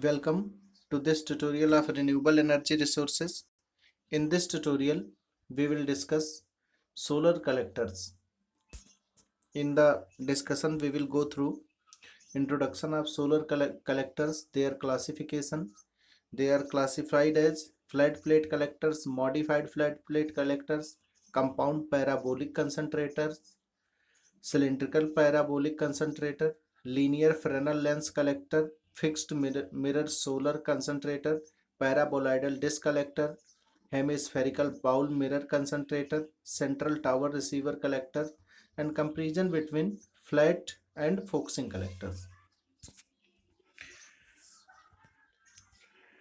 Welcome to this tutorial of renewable energy resources. In this tutorial, we will discuss solar collectors. In the discussion, we will go through introduction of solar collectors, their classification. They are classified as flat plate collectors, modified flat plate collectors, compound parabolic concentrators, cylindrical parabolic concentrator, linear Fresnel lens collector, fixed mirror solar concentrator, paraboloidal disc collector, hemispherical bowl mirror concentrator, central tower receiver collector, and comparison between flat and focusing collectors.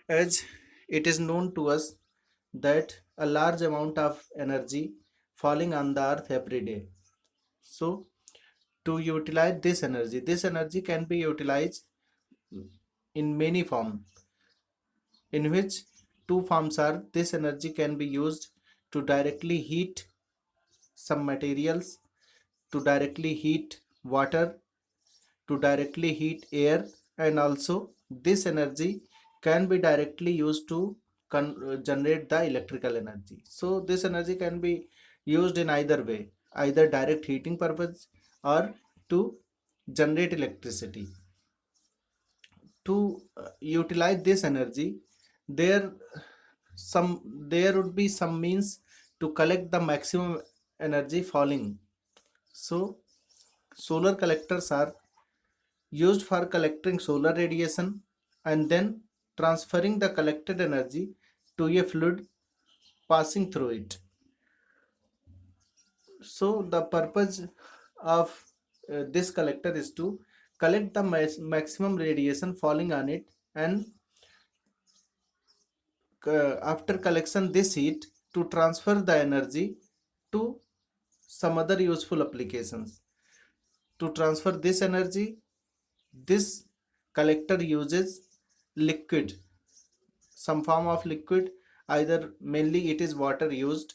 As it is known to us that a large amount of energy falling on the earth every day. So to utilize this energy can be utilized in many forms, in which two forms are this energy can be used to directly heat some materials, to directly heat water, to directly heat air, and also this energy can be directly used to generate the electrical energy. So this energy can be used in either way, either direct heating purpose or to generate electricity. To utilize this energy, there there would be some means to collect the maximum energy falling. So solar collectors are used for collecting solar radiation and then transferring the collected energy to a fluid passing through it. So the purpose of this collector is to collect the maximum radiation falling on it, and after collection this heat to transfer the energy to some other useful applications. To transfer this energy, this collector uses liquid, some form of liquid, either mainly it is water used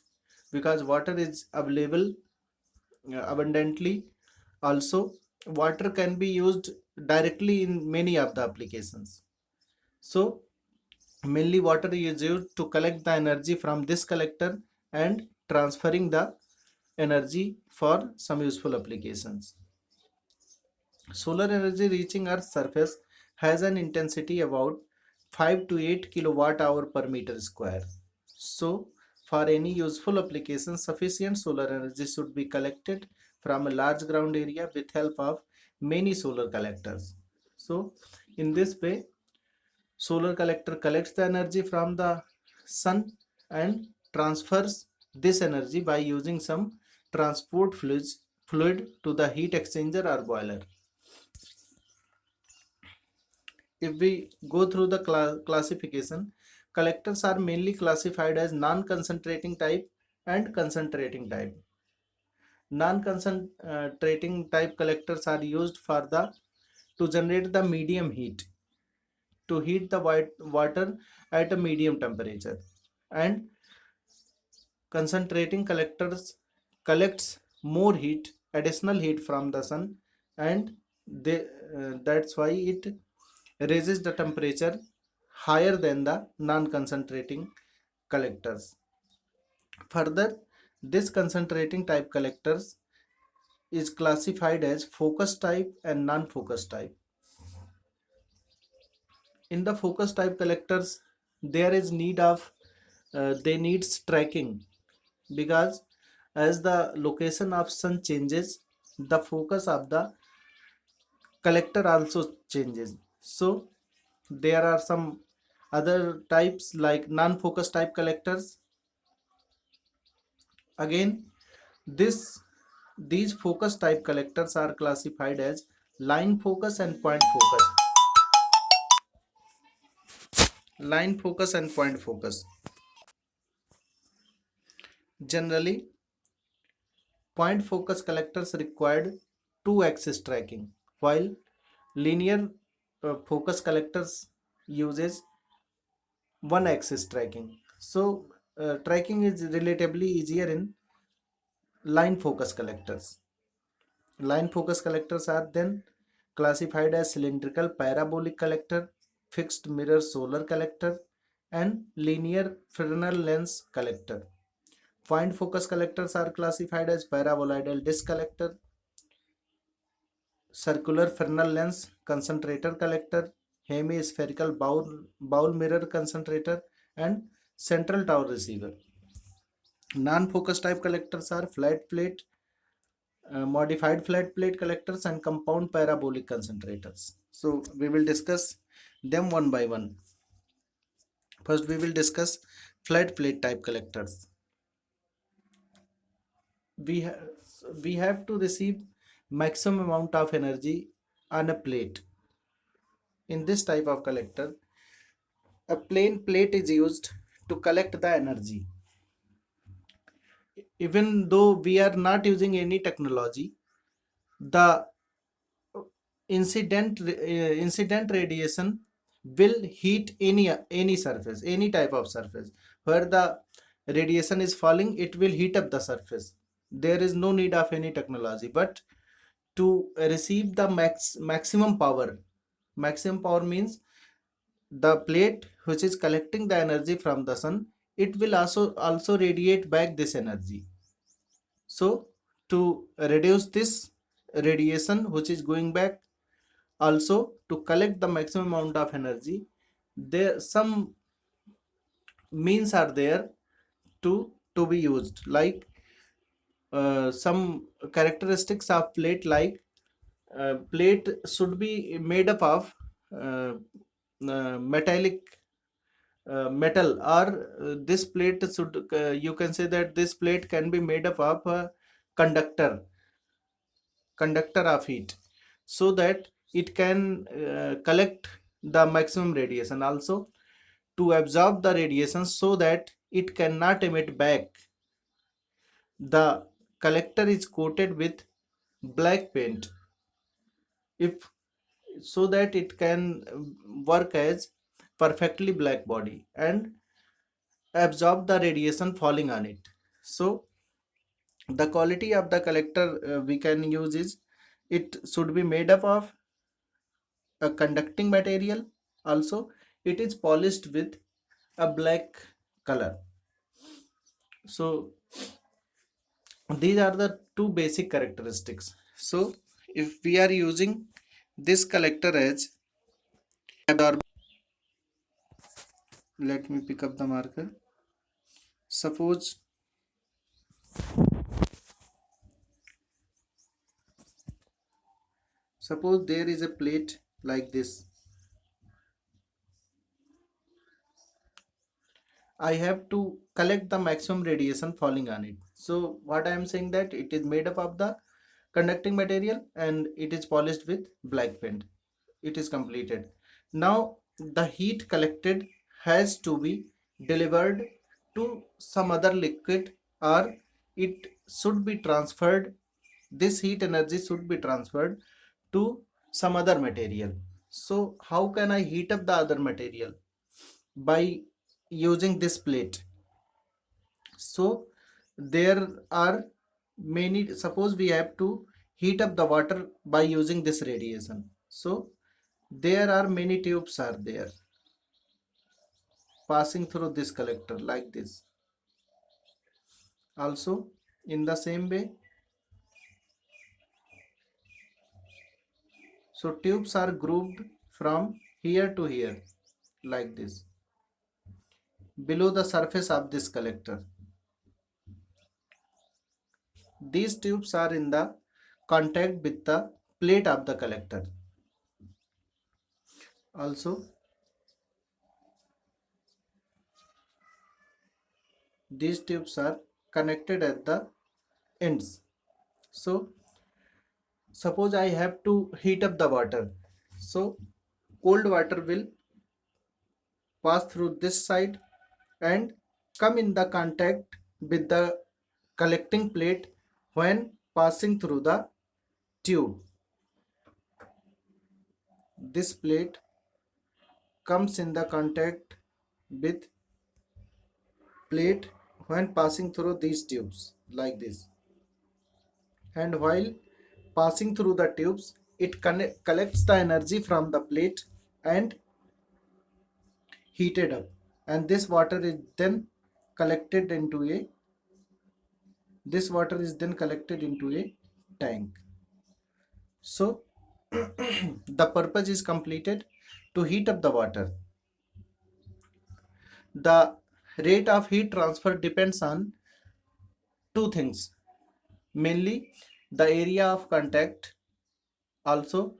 because water is available abundantly. Also, water can be used directly in many of the applications. So mainly water is used to collect the energy from this collector and transferring the energy for some useful applications. Solar energy reaching Earth's surface has an intensity about 5 to 8 kilowatt hour per meter square. So, for any useful application, sufficient solar energy should be collected from a large ground area with help of many solar collectors. So, in this way, solar collector collects the energy from the sun and transfers this energy by using some transport fluid to the heat exchanger or boiler. If we go through the classification, collectors are mainly classified as non-concentrating type and concentrating type. Non-concentrating type collectors are used for the to generate the medium heat, to heat the white water at a medium temperature, and concentrating collectors collects more heat, additional heat from the sun, and that's why it raises the temperature higher than the non-concentrating collectors. Further, this concentrating type collectors is classified as focus type and non-focus type. In the focus type collectors, there is need of they needs tracking, because as the location of sun changes, the focus of the collector also changes. So there are some other types like non-focus type collectors. Again, this these focus type collectors are classified as line focus and point focus. Line focus and point focus. Generally, point focus collectors required two axis tracking, while linear focus collectors uses one axis tracking. So tracking is relatively easier in line focus collectors. Line focus collectors are then classified as cylindrical parabolic collector, fixed mirror solar collector, and linear Fresnel lens collector. Point focus collectors are classified as paraboloidal disc collector, circular Fresnel lens concentrator collector, hemispherical bowl mirror concentrator, and central tower receiver. Non-focus type collectors are flat plate, modified flat plate collectors, and compound parabolic concentrators. So we will discuss them one by one. First, we will discuss flat plate type collectors. We have we have to receive maximum amount of energy on a plate. In this type of collector, a plain plate is used to collect the energy. Even though we are not using any technology, the incident radiation will heat any surface, any type of surface where the radiation is falling. It will heat up the surface. There is no need of any technology, but to receive the maximum power means the plate which is collecting the energy from the sun, it will also radiate back this energy. So to reduce this radiation which is going back, also to collect the maximum amount of energy, there some means are there to be used, like some characteristics of plate, like plate should be made up of uh, metallic metal, or this plate should you can say that this plate can be made up of a conductor conductor of heat, so that it can collect the maximum radiation, also to absorb the radiation so that it cannot emit back. The collector is coated with black paint, if so that it can work as perfectly black body and absorb the radiation falling on it. So the quality of the collector we can use is, it should be made up of a conducting material, also it is polished with a black color. So these are the two basic characteristics. So if we are using this collector as absorb, let me pick up the marker. Suppose there is a plate like this. I have to collect the maximum radiation falling on it. So what I am saying, that it is made up of the conducting material and it is polished with black paint. It is completed. Now the heat collected has to be delivered to some other liquid, or it should be transferred. This heat energy should be transferred to some other material. So how can I heat up the other material? By using this plate. So there are many, suppose we have to heat up the water by using this radiation. So there are many tubes are there passing through this collector like this. Also in the same way, so tubes are grouped from here to here like this below the surface of this collector. These tubes are in the contact with the plate of the collector. Also these tubes are connected at the ends. So suppose I have to heat up the water. So cold water will pass through this side and come in the contact with the collecting plate when passing through the tube. This plate comes in the contact with plate when passing through these tubes like this, and while passing through the tubes, it collects the energy from the plate and heated up, and collected into a this water is then collected into a tank. So the purpose is completed. To heat up the water, the rate of heat transfer depends on two things, mainly the area of contact, also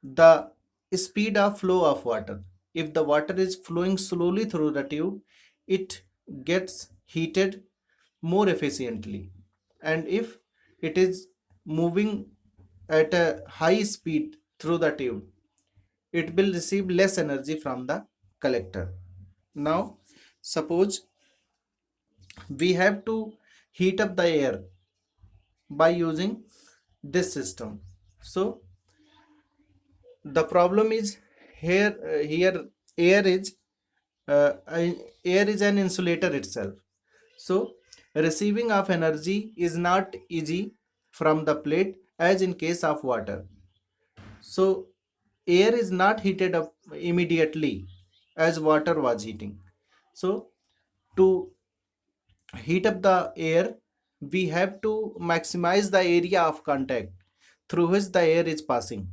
the speed of flow of water. If the water is flowing slowly through the tube, it gets heated more efficiently, and if it is moving at a high speed through the tube, it will receive less energy from the collector. Now suppose we have to heat up the air by using this system. So the problem is here air is air is an insulator itself. So receiving of energy is not easy from the plate as in case of water. So air is not heated up immediately as water was heating. So to heat up the air, we have to maximize the area of contact through which the air is passing.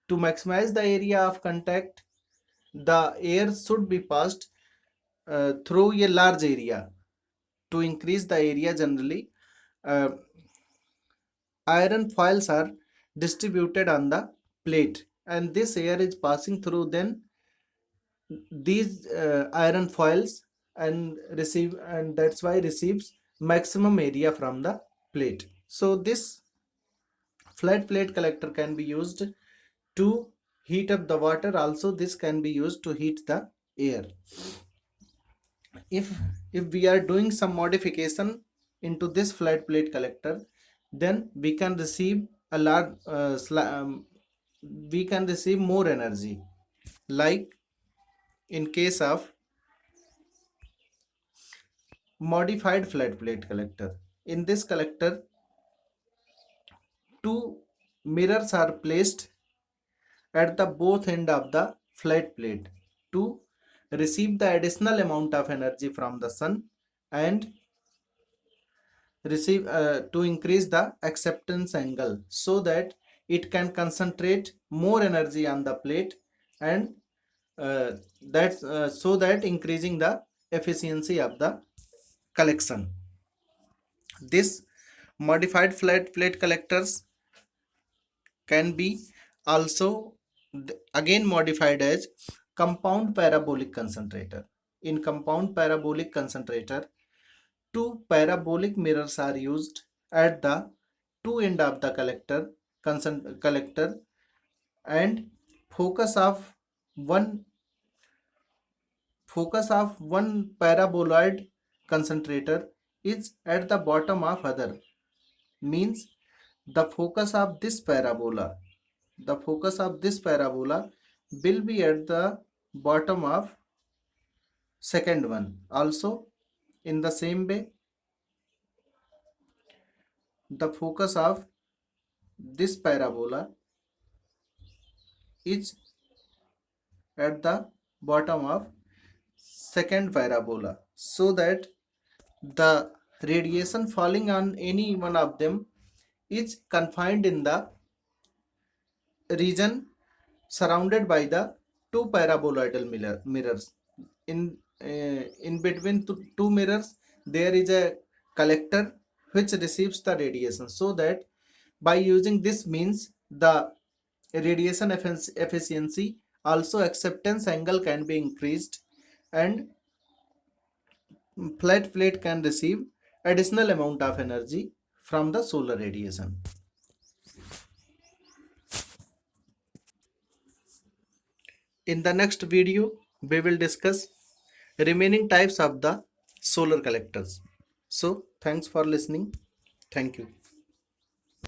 To maximize the area of contact, the air should be passed through a large area. To increase the area, generally, uh, iron foils are distributed on the plate, and this air is passing through then these iron foils and that's why receives maximum area from the plate. So this flat plate collector can be used to heat up the water. Also this can be used to heat the air. If we are doing some modification into this flat plate collector, then we can receive a large we can receive more energy, like in case of modified flat plate collector. In this collector, two mirrors are placed at the both end of the flat plate to receive the additional amount of energy from the sun and receive to increase the acceptance angle, so that it can concentrate more energy on the plate, and that's so that increasing the efficiency of the collection. This modified flat plate collectors can be also again modified as compound parabolic concentrator. In compound parabolic concentrator, two parabolic mirrors are used at the two end of the collector, and focus of one one paraboloid concentrator is at the bottom of other. Means the focus of this parabola will be at the bottom of second one. Also in the same way, the focus of this parabola is at the bottom of second parabola, so that the radiation falling on any one of them is confined in the region surrounded by the two paraboloidal mirrors. In between two mirrors, there is a collector which receives the radiation, so that by using this means the radiation efficiency, also acceptance angle can be increased, and flat plate can receive additional amount of energy from the solar radiation. In the next video, we will discuss remaining types of the solar collectors. So, thanks for listening. Thank you.